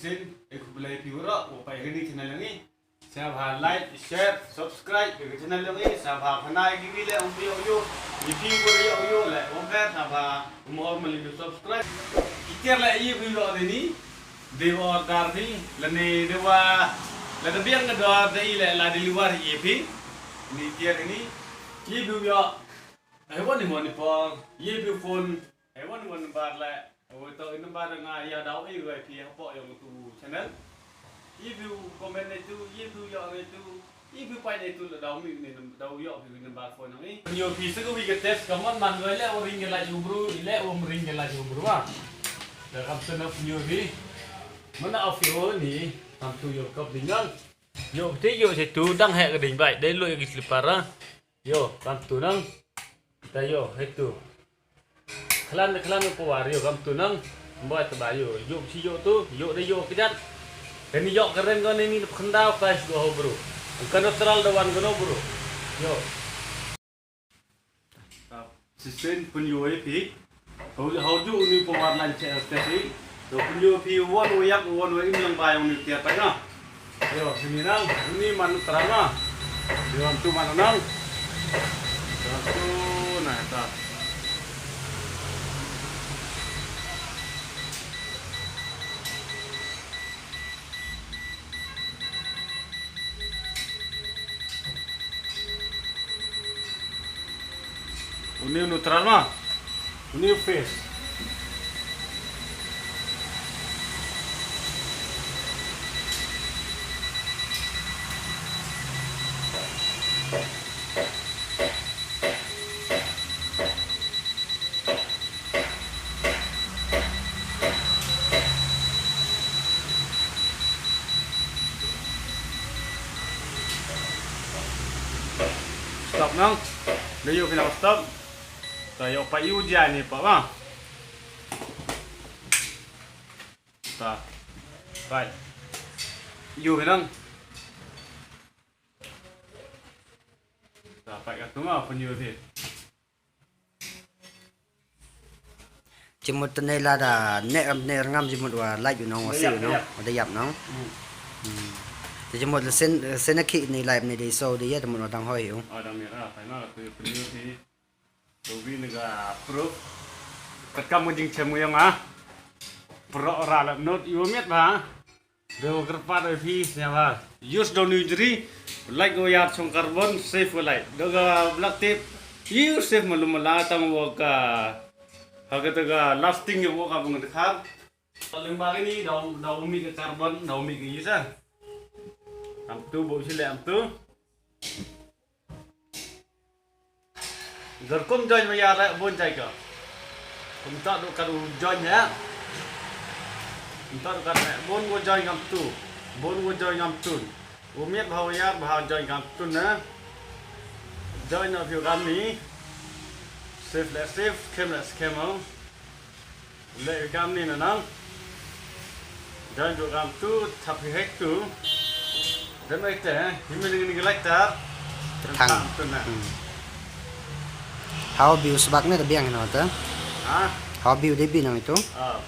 Sisin belai piura upai ini channel ini saya like share subscribe ke channel ini saya kenal gini le umpi oyo ipi beri oyo le umper saya mau melihat subscribe ikir le ini video ini dewa dardi lene dewa lada biang kedua dari le la di luar ipi ini ikir ini video hewan ni mau nipol video phone hewan mau nembar le Untuk nombor dengan ayah daw itu apa yang itu channel. Ibu komen itu, ibu yang itu, ibu pada itu daw ni daw yang itu nombor phone ini. Yo bisa ko bikin tes kaman manual le orang yang lagi bro, ile orang yang lagi bro ah. Dah kamu sana punya ni. Mana afio ni, tentu yo kau tinggal. Yo tiga situ dang hek keding baik, dah lu yang selipara. Yo tentu nang, dah yo itu. Kelan ko wario kam tunang buat bayo yuk si yuk tu yuk deh yuk kejar dan yuk keren kan ini kendau guys go bro kan teral dawan gono bro yo sistem punyo pi how ju ni pewarnan tesi do punyo pi won wayak won wa imlang bayong ni tiap na yo sini nang ini manu terang yo tu manu nang satu nah ta Ini neutral mah, ini face. Stop nang, dia yuk bilang stop. Tayo pa ujian ni pak bang. Tak, baik. You bilang. Tak pakai tunggu apa you ni? Cuma tenela dah net ngam cuma dua like you know masih you know ada yap no. Jadi cuma sen nak ni live ni di so dia cuma orang hoi you. Ada merah, final tu penyu ni. Dobi nega proof kamu jing cemu yang pro ora not you met ba do kerpat fi siapa use don't injury like go yard song carbon safe like doga black tape you safe malum la tang woka hagataga lasting yo woka bung dekhar lembar ini daun mi ke carbon daun mi ke isa am tu bo sile am tu Giờ con join bây giờ lại buôn chạy cả, chúng ta được cả join nhé, chúng ta được cả buôn buôn join ngắm tu, buôn buôn join ngắm tu, umiet bahwa ya bahwa join ngắm tu nè, join ở phía gần ní, safe, kem không, lệ gần ní nè nang, join được ngắm tu, thắp hết tu, đến đây thế, himin ini gelak tak, thằng tu nè. How view sebab ni terbiang ni tu. Ah, How view dia binang itu. ah.